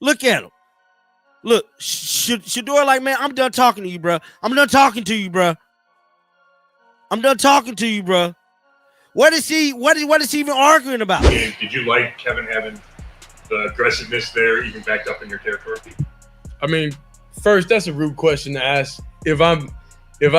Look at him. Look, Shedeur like, man, I'm done talking to you, bro. I'm done talking to you, bro. I'm done talking to you, bro. What is he even arguing about? Did you like Kevin having the aggressiveness there, even backed up in your territory? I mean, first, that's a rude question to ask. If I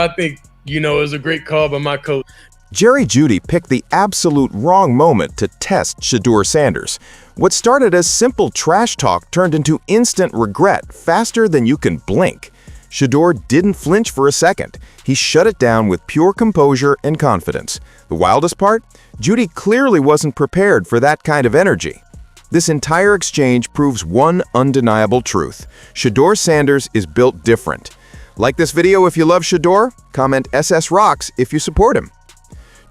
think, it was a great call by my coach. Jeudy picked the absolute wrong moment to test Shedeur Sanders. What started as simple trash talk turned into instant regret faster than you can blink. Shedeur didn't flinch for a second. He shut it down with pure composure and confidence. The wildest part? Jeudy clearly wasn't prepared for that kind of energy. This entire exchange proves one undeniable truth. Shedeur Sanders is built different. Like this video if you love Shedeur, comment SS Rocks if you support him.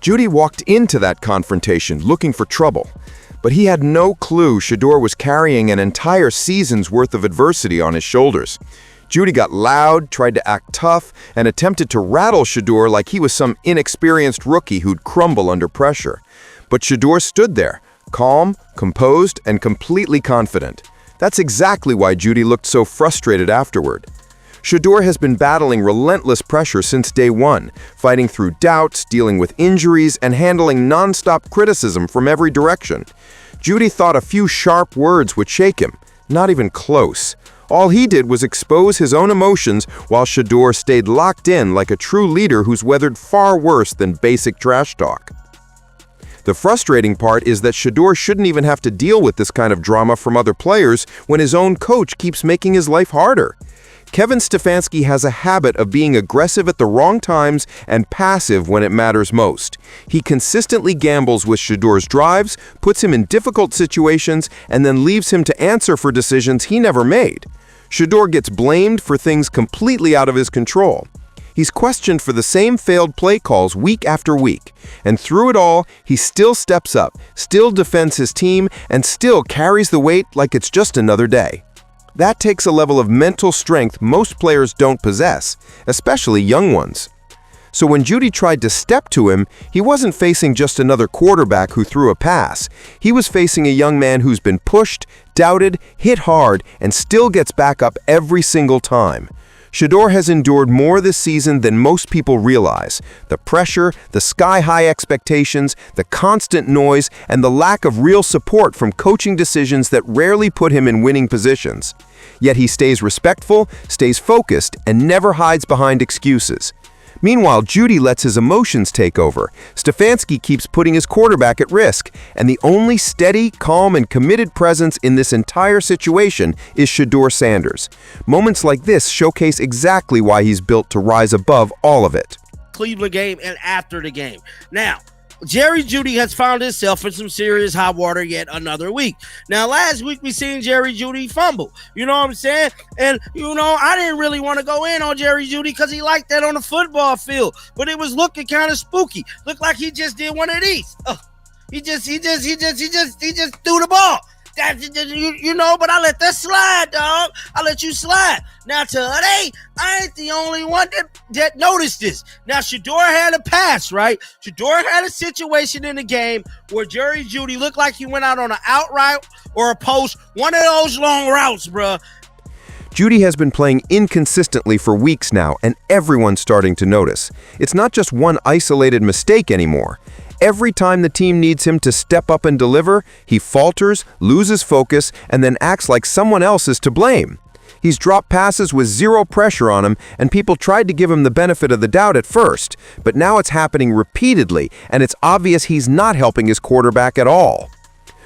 Jeudy walked into that confrontation looking for trouble, but he had no clue Shedeur was carrying an entire season's worth of adversity on his shoulders. Jeudy got loud, tried to act tough, and attempted to rattle Shedeur like he was some inexperienced rookie who'd crumble under pressure. But Shedeur stood there, calm, composed, and completely confident. That's exactly why Jeudy looked so frustrated afterward. Shedeur has been battling relentless pressure since day one, fighting through doubts, dealing with injuries, and handling non-stop criticism from every direction. Jeudy thought a few sharp words would shake him. Not even close. All he did was expose his own emotions while Shedeur stayed locked in like a true leader who's weathered far worse than basic trash talk. The frustrating part is that Shedeur shouldn't even have to deal with this kind of drama from other players when his own coach keeps making his life harder. Kevin Stefanski has a habit of being aggressive at the wrong times and passive when it matters most. He consistently gambles with Shedeur's drives, puts him in difficult situations, and then leaves him to answer for decisions he never made. Shedeur gets blamed for things completely out of his control. He's questioned for the same failed play calls week after week, and through it all, he still steps up, still defends his team, and still carries the weight like it's just another day. That takes a level of mental strength most players don't possess, especially young ones. So when Jeudy tried to step to him, he wasn't facing just another quarterback who threw a pass. He was facing a young man who's been pushed, doubted, hit hard, and still gets back up every single time. Shedeur has endured more this season than most people realize. The pressure, the sky-high expectations, the constant noise, and the lack of real support from coaching decisions that rarely put him in winning positions. Yet he stays respectful, stays focused, and never hides behind excuses. Meanwhile, Jeudy lets his emotions take over. Stefanski keeps putting his quarterback at risk, and the only steady, calm, and committed presence in this entire situation is Shedeur Sanders. Moments like this showcase exactly why he's built to rise above all of it. Cleveland game and after the game. Now, Jeudy has found himself in some serious hot water yet another week. Now, last week we seen Jeudy fumble. You know what I'm saying? And, I didn't really want to go in on Jeudy because he liked that on the football field. But it was looking kind of spooky. Looked like he just did one of these. He just threw the ball. But I let that slide, dog. I let you slide. Now, today, I ain't the only one that noticed this. Now, Shedeur had a pass, right? Shedeur had a situation in the game where Jeudy looked like he went out on an out route or a post, one of those long routes, bruh. Jeudy has been playing inconsistently for weeks now, and everyone's starting to notice. It's not just one isolated mistake anymore. Every time the team needs him to step up and deliver, he falters, loses focus, and then acts like someone else is to blame. He's dropped passes with zero pressure on him, and people tried to give him the benefit of the doubt at first, but now it's happening repeatedly, and it's obvious he's not helping his quarterback at all.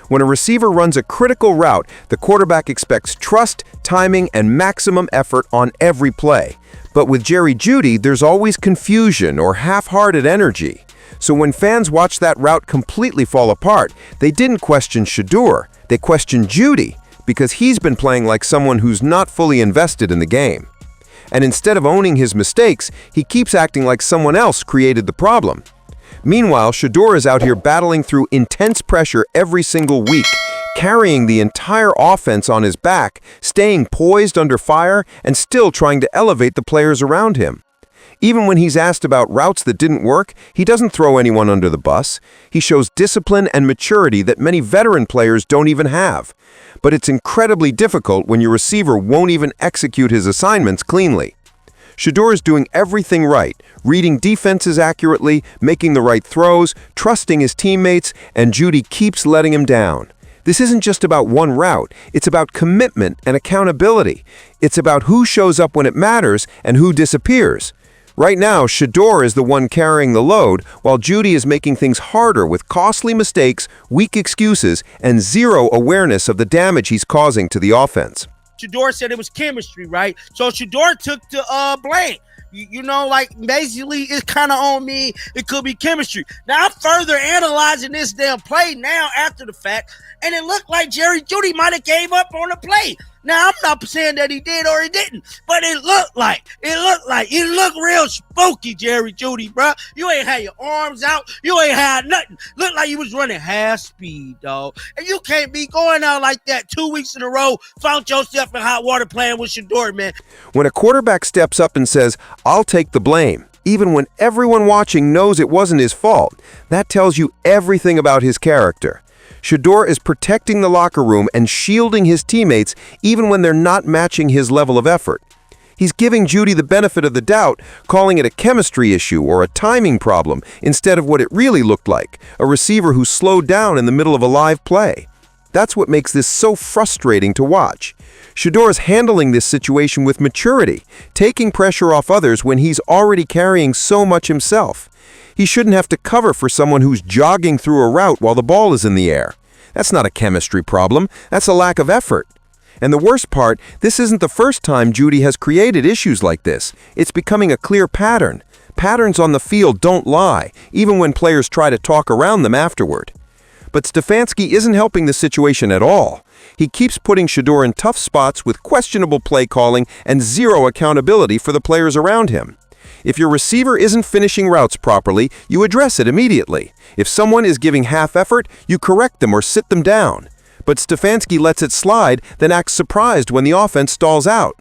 When a receiver runs a critical route, the quarterback expects trust, timing, and maximum effort on every play. But with Jeudy, there's always confusion or half-hearted energy. So when fans watch that route completely fall apart, they didn't question Shedeur, they questioned Jeudy, because he's been playing like someone who's not fully invested in the game. And instead of owning his mistakes, he keeps acting like someone else created the problem. Meanwhile, Shedeur is out here battling through intense pressure every single week, carrying the entire offense on his back, staying poised under fire, and still trying to elevate the players around him. Even when he's asked about routes that didn't work, he doesn't throw anyone under the bus. He shows discipline and maturity that many veteran players don't even have. But it's incredibly difficult when your receiver won't even execute his assignments cleanly. Shedeur is doing everything right, reading defenses accurately, making the right throws, trusting his teammates, and Jeudy keeps letting him down. This isn't just about one route, it's about commitment and accountability. It's about who shows up when it matters and who disappears. Right now, Shedeur is the one carrying the load, while Jeudy is making things harder with costly mistakes, weak excuses, and zero awareness of the damage he's causing to the offense. Shedeur said it was chemistry, right? So Shedeur took the blame. You know, like, basically, it's kind of on me. It could be chemistry. Now, I'm further analyzing this damn play now after the fact, and it looked like Jeudy might have gave up on the play. Now, I'm not saying that he did or he didn't, but it looked like real spooky, Jeudy, bro. You ain't had your arms out. You ain't had nothing. Looked like you was running half speed, dog. And you can't be going out like that 2 weeks in a row, found yourself in hot water playing with Shedeur, man. When a quarterback steps up and says, "I'll take the blame," even when everyone watching knows it wasn't his fault, that tells you everything about his character. Shedeur is protecting the locker room and shielding his teammates even when they're not matching his level of effort. He's giving Jeudy the benefit of the doubt, calling it a chemistry issue or a timing problem instead of what it really looked like, a receiver who slowed down in the middle of a live play. That's what makes this so frustrating to watch. Shedeur is handling this situation with maturity, taking pressure off others when he's already carrying so much himself. He shouldn't have to cover for someone who's jogging through a route while the ball is in the air. That's not a chemistry problem, that's a lack of effort. And the worst part, this isn't the first time Jeudy has created issues like this. It's becoming a clear pattern. Patterns on the field don't lie, even when players try to talk around them afterward. But Stefanski isn't helping the situation at all. He keeps putting Shedeur in tough spots with questionable play calling and zero accountability for the players around him. If your receiver isn't finishing routes properly, you address it immediately. If someone is giving half effort, you correct them or sit them down. But Stefanski lets it slide, then acts surprised when the offense stalls out.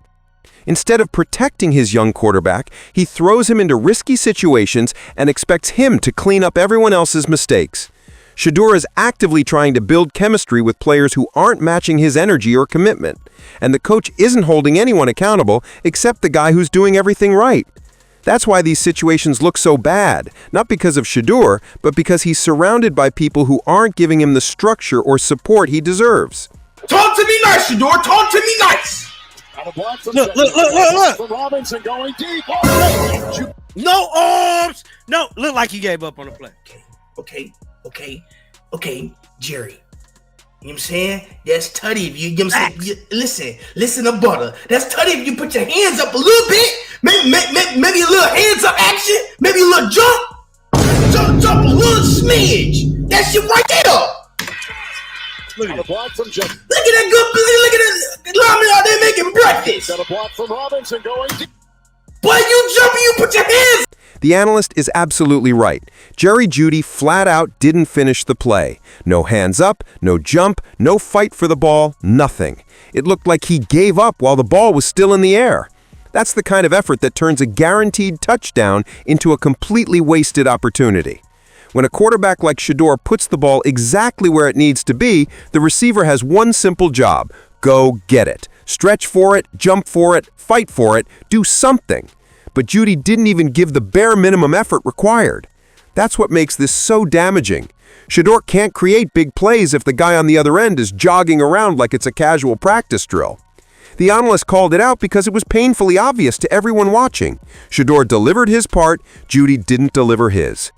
Instead of protecting his young quarterback, he throws him into risky situations and expects him to clean up everyone else's mistakes. Shedeur is actively trying to build chemistry with players who aren't matching his energy or commitment. And the coach isn't holding anyone accountable except the guy who's doing everything right. That's why these situations look so bad, not because of Shedeur, but because he's surrounded by people who aren't giving him the structure or support he deserves. Talk to me nice, Shedeur. Talk to me nice. Look. Robinson going deep. Oh, no arms. No, look like he gave up on the play. Okay, Jerry. You know what I'm saying? That's tutty if you know what I'm saying? Listen to butter. That's tutty if you put your hands up a little bit. Maybe a little hands up action. Maybe a little jump a little smidge. That shit right there. Look at that look at that lineman out there making breakfast. Got a block from Robinson going deep. Boy, you jumping, you put your hands. The analyst is absolutely right. Jerry Jeudy flat out didn't finish the play. No hands up, no jump, no fight for the ball, nothing. It looked like he gave up while the ball was still in the air. That's the kind of effort that turns a guaranteed touchdown into a completely wasted opportunity. When a quarterback like Shedeur puts the ball exactly where it needs to be, the receiver has one simple job: go get it. Stretch for it, jump for it, fight for it, do something. But Jeudy didn't even give the bare minimum effort required. That's what makes this so damaging. Shedeur can't create big plays if the guy on the other end is jogging around like it's a casual practice drill. The analyst called it out because it was painfully obvious to everyone watching. Shedeur delivered his part, Jeudy didn't deliver his.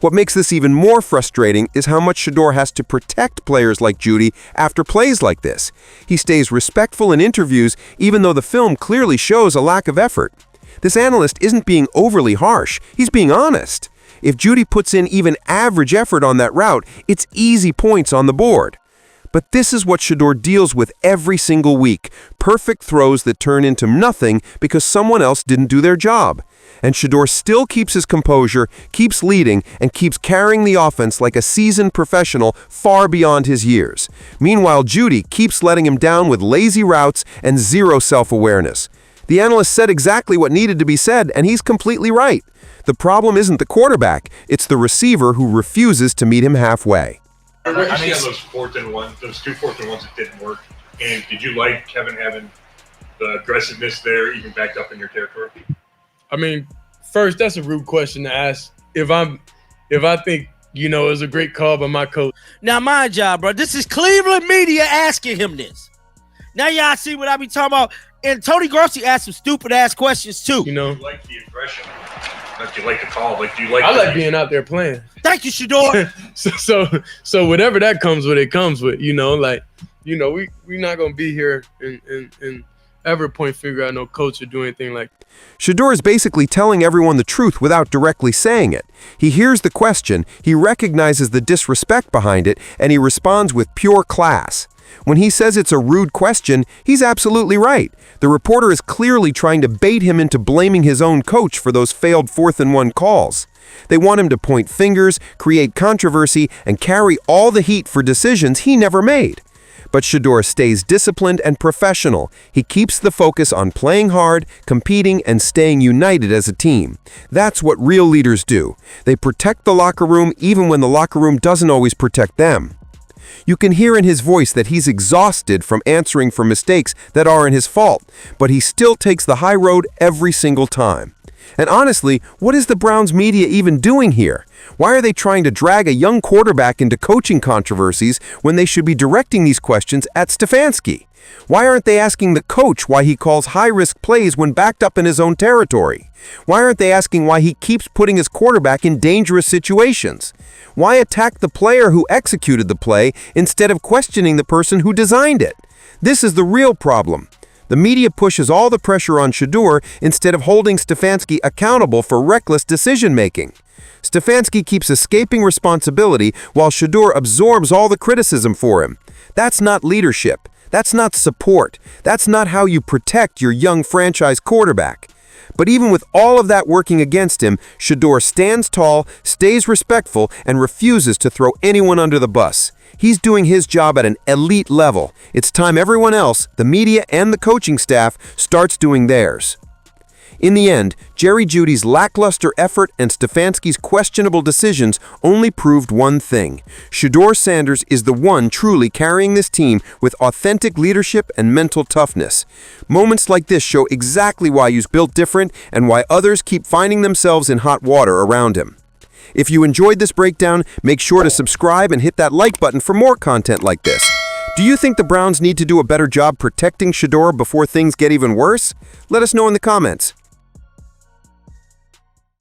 What makes this even more frustrating is how much Shedeur has to protect players like Jeudy after plays like this. He stays respectful in interviews even though the film clearly shows a lack of effort. This analyst isn't being overly harsh, he's being honest. If Jeudy puts in even average effort on that route, it's easy points on the board. But this is what Shedeur deals with every single week: perfect throws that turn into nothing because someone else didn't do their job. And Shedeur still keeps his composure, keeps leading, and keeps carrying the offense like a seasoned professional far beyond his years. Meanwhile, Jeudy keeps letting him down with lazy routes and zero self-awareness. The analyst said exactly what needed to be said, and he's completely right. The problem isn't the quarterback, it's the receiver who refuses to meet him halfway. I mean, those 4th and 1, those 2 4th and 1s that didn't work. And did you like Kevin having the aggressiveness there, even backed up in your territory? I mean, first, that's a rude question to ask. If I think, it was a great call by my coach. Now, mind y'all, bro, this is Cleveland media asking him this. Now y'all see what I be talking about. And Tony Grossi asked some stupid-ass questions, too. You like the aggression. Like, you like the call. Like, do you like I like being out there playing. Thank you, Shedeur. so whatever that comes with, it comes with, we're not going to be here and ever point finger at no coach or do anything like that. Shedeur is basically telling everyone the truth without directly saying it. He hears the question, he recognizes the disrespect behind it, and he responds with pure class. When he says it's a rude question, he's absolutely right. The reporter is clearly trying to bait him into blaming his own coach for those failed 4th and 1 calls. They want him to point fingers, create controversy, and carry all the heat for decisions he never made. But Shedeur stays disciplined and professional. He keeps the focus on playing hard, competing, and staying united as a team. That's what real leaders do. They protect the locker room even when the locker room doesn't always protect them. You can hear in his voice that he's exhausted from answering for mistakes that aren't his fault, but he still takes the high road every single time. And honestly, what is the Browns media even doing here? Why are they trying to drag a young quarterback into coaching controversies when they should be directing these questions at Stefanski? Why aren't they asking the coach why he calls high-risk plays when backed up in his own territory? Why aren't they asking why he keeps putting his quarterback in dangerous situations? Why attack the player who executed the play instead of questioning the person who designed it? This is the real problem. The media pushes all the pressure on Shedeur instead of holding Stefanski accountable for reckless decision-making. Stefanski keeps escaping responsibility while Shedeur absorbs all the criticism for him. That's not leadership. That's not support. That's not how you protect your young franchise quarterback. But even with all of that working against him, Shedeur stands tall, stays respectful, and refuses to throw anyone under the bus. He's doing his job at an elite level. It's time everyone else, the media and the coaching staff, starts doing theirs. In the end, Jeudy's lackluster effort and Stefanski's questionable decisions only proved one thing. Shedeur Sanders is the one truly carrying this team with authentic leadership and mental toughness. Moments like this show exactly why he's built different and why others keep finding themselves in hot water around him. If you enjoyed this breakdown, make sure to subscribe and hit that like button for more content like this. Do you think the Browns need to do a better job protecting Shedeur before things get even worse? Let us know in the comments.